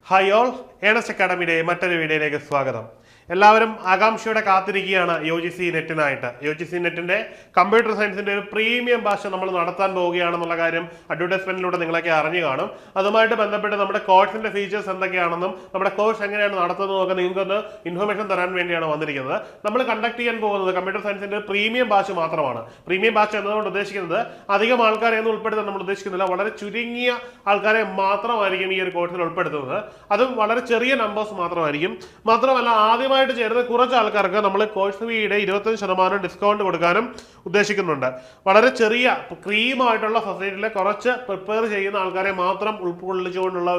Hi all, Ernest അക്കാഡമിയുടെ മറ്റൊരു വീഡിയോയിലേക്ക് സ്വാഗതം. എല്ലാവരും ആകാംക്ഷയോടെ കാത്തിരിക്കുകയാണ് UGC നെറ്റിനായിട്ട്. UGC നെറ്റിന്റെ കമ്പ്യൂട്ടർ സയൻസിന്റെ ഒരു പ്രീമിയം ഭാഷ നമ്മൾ നടത്താൻ പോവുകയാണെന്നുള്ള കാര്യം അഡ്വർടൈസ്മെന്റിലൂടെ നിങ്ങളൊക്കെ അറിഞ്ഞു കാണും. അതുമായിട്ട് ബന്ധപ്പെട്ട് നമ്മുടെ കോഴ്സിന്റെ ഫീച്ചേഴ്സ് എന്തൊക്കെയാണെന്നും നമ്മുടെ കോഴ്സ് എങ്ങനെയാണ് നടത്തുന്നതൊക്കെ നിങ്ങൾക്കൊന്ന് ഇൻഫർമേഷൻ തരാൻ വേണ്ടിയാണ് വന്നിരിക്കുന്നത്. നമ്മൾ കണ്ടക്ട് ചെയ്യാൻ പോകുന്നത് കമ്പ്യൂട്ടർ സയൻസിന്റെ ഒരു പ്രീമിയം ഭാഷ മാത്രമാണ്. പ്രീമിയം ഭാഷ എന്നതുകൊണ്ട് ഉദ്ദേശിക്കുന്നത് അധികം ആൾക്കാരെ ഒന്നും ഉൾപ്പെടുത്താൻ നമ്മൾ ഉദ്ദേശിക്കുന്നില്ല. വളരെ ചുരുങ്ങിയ ആൾക്കാരെ മാത്രമായിരിക്കും ഈ ഒരു കോഴ്സിൽ ഉൾപ്പെടുത്തുന്നത്. അതും വളരെ ചെറിയ നമ്പേഴ്സ് മാത്രമായിരിക്കും. മാത്രമല്ല, ആദ്യമായി ചേർന്ന് കുറച്ച് ആൾക്കാർക്ക് നമ്മൾ കോഴ്സ് ഫീയുടെ 25% ഡിസ്കൗണ്ട് കൊടുക്കാനും ഉദ്ദേശിക്കുന്നുണ്ട്. വളരെ ചെറിയ ക്രീമായിട്ടുള്ള സൊസൈറ്റിയിലെ കുറച്ച് പ്രിപ്പയർ ചെയ്യുന്ന ആൾക്കാരെ മാത്രം ഉൾക്കൊള്ളിച്ചുകൊണ്ടുള്ള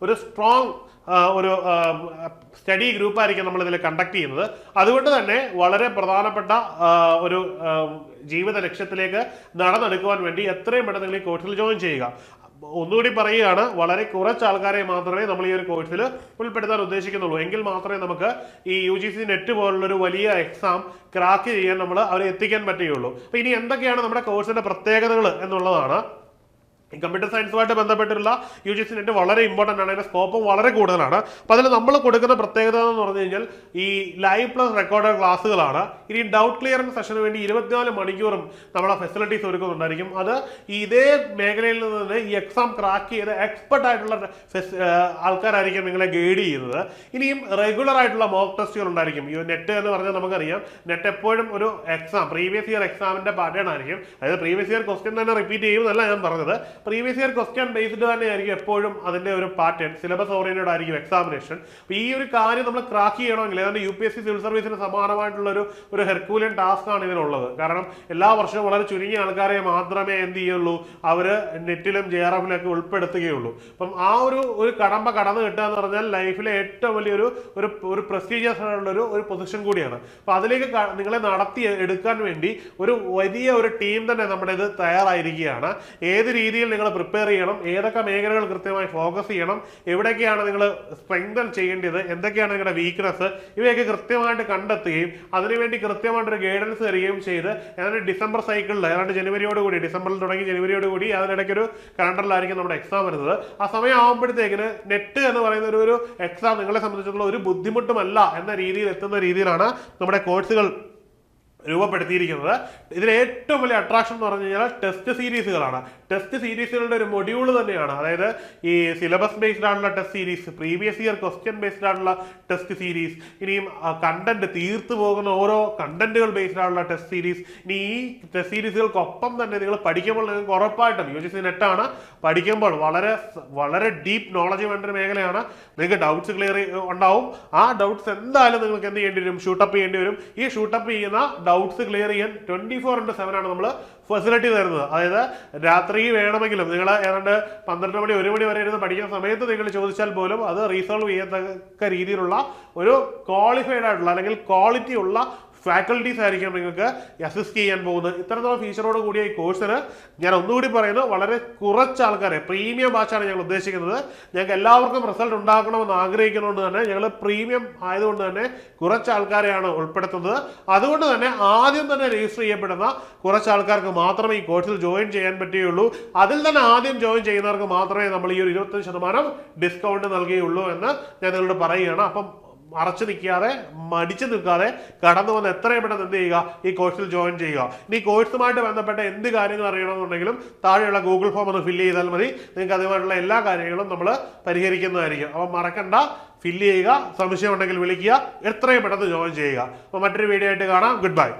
ഒരു സ്ട്രോങ് ഒരു സ്റ്റഡി ഗ്രൂപ്പായിരിക്കും നമ്മൾ ഇതിൽ കണ്ടക്ട് ചെയ്യുന്നത്. അതുകൊണ്ട് തന്നെ വളരെ പ്രധാനപ്പെട്ട ഒരു ജീവിത ലക്ഷ്യത്തിലേക്ക് നടന്നെടുക്കുവാൻ വേണ്ടി എത്രയും പെട്ടെന്ന് നിങ്ങൾ ഈ കോഴ്സിൽ ജോയിൻ ചെയ്യുക. ഒന്നുകൂടി പറയുകയാണ്, വളരെ കുറച്ച് ആൾക്കാരെ മാത്രമേ നമ്മൾ ഈ ഒരു കോഴ്സിൽ ഉൾപ്പെടുത്താൻ ഉദ്ദേശിക്കുന്നുള്ളൂ. എങ്കിൽ മാത്രമേ നമുക്ക് ഈ UGC നെറ്റ് പോലുള്ളൊരു വലിയ എക്സാം ക്രാക്ക് ചെയ്യാൻ നമ്മൾ അവരെ എത്തിക്കാൻ പറ്റുകയുള്ളൂ. അപ്പൊ ഇനി എന്തൊക്കെയാണ് നമ്മുടെ കോഴ്സിന്റെ പ്രത്യേകതകൾ എന്നുള്ളതാണ്. ഈ കമ്പ്യൂട്ടർ സയൻസുമായിട്ട് ബന്ധപ്പെട്ടുള്ള UGC നെറ്റ് വളരെ ഇമ്പോർട്ടൻ്റ് ആണ്. അതിന്റെ സ്കോപ്പും വളരെ കൂടുതലാണ്. അപ്പൊ അതിൽ നമ്മൾ കൊടുക്കുന്ന പ്രത്യേകത എന്ന് പറഞ്ഞു കഴിഞ്ഞാൽ ഈ ലൈവ് പ്ലസ് റെക്കോർഡഡ് ക്ലാസ്സുകളാണ്. ഇനി ഡൗട്ട് ക്ലിയറിംഗ് സെഷന് വേണ്ടി 24 മണിക്കൂറും നമ്മളെ ഫെസിലിറ്റീസ് ഒരുക്കുന്നുണ്ടായിരിക്കും. അത് ഇതേ മേഖലയിൽ നിന്ന് ഈ എക്സാം ക്രാക്ക് ചെയ്ത് എക്സ്പെർട്ട് ആയിട്ടുള്ള ആൾക്കാരായിരിക്കും നിങ്ങളെ ഗൈഡ് ചെയ്യുന്നത്. ഇനിയും റെഗുലർ ആയിട്ടുള്ള മോക്ക് ടെസ്റ്റുകൾ ഉണ്ടായിരിക്കും. ഈ നെറ്റ് എന്ന് പറഞ്ഞാൽ നമുക്കറിയാം, നെറ്റ് എപ്പോഴും ഒരു എക്സാം പ്രീവിയസ് ഇയർ എക്സാമിന്റെ പാറ്റേൺ ആയിരിക്കും. അതായത് പ്രീവിയസ് ഇയർ ക്വസ്റ്റ്യൻ തന്നെ റിപ്പീറ്റ് ചെയ്യുമെന്നല്ല ഞാൻ പറഞ്ഞത്. പ്രീവിയസ് ഇയർ ക്വസ്റ്റ്യൻ ബേസ്ഡ് തന്നെയായിരിക്കും എപ്പോഴും അതിന്റെ ഒരു പാറ്റേൺ. സിലബസ് ഓറിയന്റഡ് ആയിരിക്കും എക്സാമിനേഷൻ. ഈ ഒരു കാര്യം നമ്മൾ ക്രാക്ക് ചെയ്യണമെങ്കിൽ അതായത് UPSC സിവിൽ സർവീസിന് സമാനമായിട്ടുള്ള ഒരു ഹെർക്കൂലിയൻ ടാസ്ക് ആണ് ഇതിനുള്ളത്. കാരണം എല്ലാ വർഷവും വളരെ ചുരുങ്ങിയ ആൾക്കാരെ മാത്രമേ എന്ത് ചെയ്യുള്ളൂ, അവര് നെറ്റിലും JRF ഒക്കെ ഉൾപ്പെടുത്തുകയുള്ളൂ. അപ്പം ആ ഒരു കടമ്പ കടന്നു കിട്ടുക എന്ന് പറഞ്ഞാൽ ലൈഫിലെ ഏറ്റവും വലിയൊരു ഒരു പ്രസ്റ്റീജിയസ് ആയിട്ടുള്ള ഒരു പൊസിഷൻ കൂടിയാണ്. അപ്പൊ അതിലേക്ക് നിങ്ങളെ നടത്തി എടുക്കാൻ വേണ്ടി വലിയ ഒരു ടീം തന്നെ നമ്മുടെ ഇത് തയ്യാറായിരിക്കുകയാണ്. ഏത് രീതിയിൽ നിങ്ങൾ പ്രിപ്പയർ ചെയ്യണം, ഏതൊക്കെ മേഖലകൾ കൃത്യമായി ഫോക്കസ് ചെയ്യണം, എവിടെയൊക്കെയാണ് നിങ്ങൾ സ്ട്രെങ്തൻ ചെയ്യേണ്ടത്, എന്തൊക്കെയാണ് നിങ്ങളുടെ വീക്ക്നെസ്, ഇവയൊക്കെ കൃത്യമായിട്ട് കണ്ടെത്തുകയും അതിനുവേണ്ടി കൃത്യമായിട്ടൊരു ഗൈഡൻസ് തരികയും ചെയ്ത് ഏതാണ്ട് ഡിസംബർ സൈക്കിളിൽ ഏതാണ്ട് ജനുവരിയോടുകൂടി, ഡിസംബറിൽ തുടങ്ങി ജനുവരിയോടുകൂടി അതിനിടയ്ക്ക് ഒരു കലണ്ടറിലായിരിക്കും നമ്മുടെ എക്സാം വരുന്നത്. ആ സമയം ആകുമ്പോഴത്തേക്കിന് നെറ്റ് എന്ന് പറയുന്ന ഒരു എക്സാം നിങ്ങളെ സംബന്ധിച്ചിടത്തോളം ഒരു ബുദ്ധിമുട്ടുമല്ല എന്ന രീതിയിൽ എത്തുന്ന രീതിയിലാണ് നമ്മുടെ കോഴ്സുകൾ രൂപപ്പെടുത്തിയിരിക്കുന്നത്. ഇതിൽ ഏറ്റവും വലിയ അട്രാക്ഷൻ എന്ന് പറഞ്ഞു കഴിഞ്ഞാൽ ടെസ്റ്റ് സീരീസുകളാണ്. ടെസ്റ്റ് സീരീസുകളുടെ ഒരു മൊഡ്യൂൾ തന്നെയാണ്. അതായത് ഈ സിലബസ് ബേസ്ഡ് ആയിട്ടുള്ള test series, previous year question based ആയിട്ടുള്ള ടെസ്റ്റ് സീരീസ്, ഇനിയും കണ്ടന്റ് തീർത്തു പോകുന്ന ഓരോ കണ്ടന്റുകൾ ബേസ്ഡ് ആയിട്ടുള്ള ടെസ്റ്റ് സീരീസ്. ഇനി ഈ ടെസ്റ്റ് സീരീസുകൾക്കൊപ്പം തന്നെ നിങ്ങൾ പഠിക്കുമ്പോൾ നിങ്ങൾക്ക് ഉറപ്പായിട്ടും UGC നെറ്റാണ് പഠിക്കുമ്പോൾ വളരെ ഡീപ്പ് നോളജ് വേണ്ട ഒരു മേഖലയാണ്. നിങ്ങൾക്ക് ഡൗട്ട്സ് ക്ലിയർ ഉണ്ടാവും. ആ ഡൗട്ട്സ് എന്തായാലും നിങ്ങൾക്ക് എന്ത് ചെയ്യേണ്ടി വരും, ഷൂട്ടപ്പ് ചെയ്യേണ്ടി വരും. ഈ ഷൂട്ടപ്പ് ചെയ്യുന്ന ഡൗട്ട്സ് ക്ലിയർ ചെയ്യാൻ 24/7 ആണ് നമ്മൾ ഫെസിലിറ്റി തരുന്നത്. അതായത് രാത്രി വേണമെങ്കിലും നിങ്ങൾ ഏതാണ്ട് 12 മണി 1 മണി വരെ ഇരുന്ന് പഠിക്കുന്ന സമയത്ത് നിങ്ങൾ ചോദിച്ചാൽ പോലും അത് റീസോൾവ് ചെയ്യത്തക്ക രീതിയിലുള്ള ഒരു ക്വാളിഫൈഡ് ആയിട്ടുള്ള അല്ലെങ്കിൽ ക്വാളിറ്റി ഉള്ള ഫാക്കൽറ്റീസ് ആയിരിക്കും നിങ്ങൾക്ക് അസിസ്റ്റ് ചെയ്യാൻ പോകുന്നത്. ഇത്തരത്തിലുള്ള ഫീച്ചറോട് കൂടിയ ഈ കോഴ്സിന് ഞാൻ ഒന്നുകൂടി പറയുന്നത്, വളരെ കുറച്ച് ആൾക്കാരെ, പ്രീമിയം ബാച്ചാണ് ഞങ്ങൾ ഉദ്ദേശിക്കുന്നത്. ഞങ്ങൾക്ക് എല്ലാവർക്കും റിസൾട്ട് ഉണ്ടാക്കണമെന്ന് ആഗ്രഹിക്കുന്നതുകൊണ്ട് തന്നെ ഞങ്ങൾ പ്രീമിയം ആയതുകൊണ്ട് തന്നെ കുറച്ച് ആൾക്കാരെയാണ് ഉൾപ്പെടുത്തുന്നത്. അതുകൊണ്ട് തന്നെ ആദ്യം തന്നെ രജിസ്റ്റർ ചെയ്യപ്പെടുന്ന കുറച്ച് ആൾക്കാർക്ക് മാത്രമേ ഈ കോഴ്സിൽ ജോയിൻ ചെയ്യാൻ പറ്റുകയുള്ളൂ. അതിൽ തന്നെ ആദ്യം ജോയിൻ ചെയ്യുന്നവർക്ക് മാത്രമേ നമ്മൾ ഈ ഒരു 25% ഡിസ്കൗണ്ട് നൽകുകയുള്ളൂ എന്ന് ഞാൻ നിങ്ങളോട് പറയുകയാണ്. അപ്പം മറച്ചു നിൽക്കാതെ, മടിച്ചു നിൽക്കാതെ കടന്നു വന്ന് എത്രയും പെട്ടെന്ന് എന്ത് ചെയ്യുക, ഈ കോഴ്സിൽ ജോയിൻ ചെയ്യുക. ഇനി കോഴ്സുമായിട്ട് ബന്ധപ്പെട്ട എന്ത് കാര്യങ്ങൾ അറിയണമെന്നുണ്ടെങ്കിലും താഴെയുള്ള ഗൂഗിൾ ഫോം ഒന്ന് ഫില്ല് ചെയ്താൽ മതി. നിങ്ങൾക്ക് അതുമായിട്ടുള്ള എല്ലാ കാര്യങ്ങളും നമ്മൾ പരിഹരിക്കുന്നതായിരിക്കും. അപ്പം മറക്കണ്ട, ഫില്ല് ചെയ്യുക. സംശയം ഉണ്ടെങ്കിൽ വിളിക്കുക. എത്രയും പെട്ടെന്ന് ജോയിൻ ചെയ്യുക. അപ്പോൾ മറ്റൊരു വീഡിയോ ആയിട്ട് കാണാം. Good bye.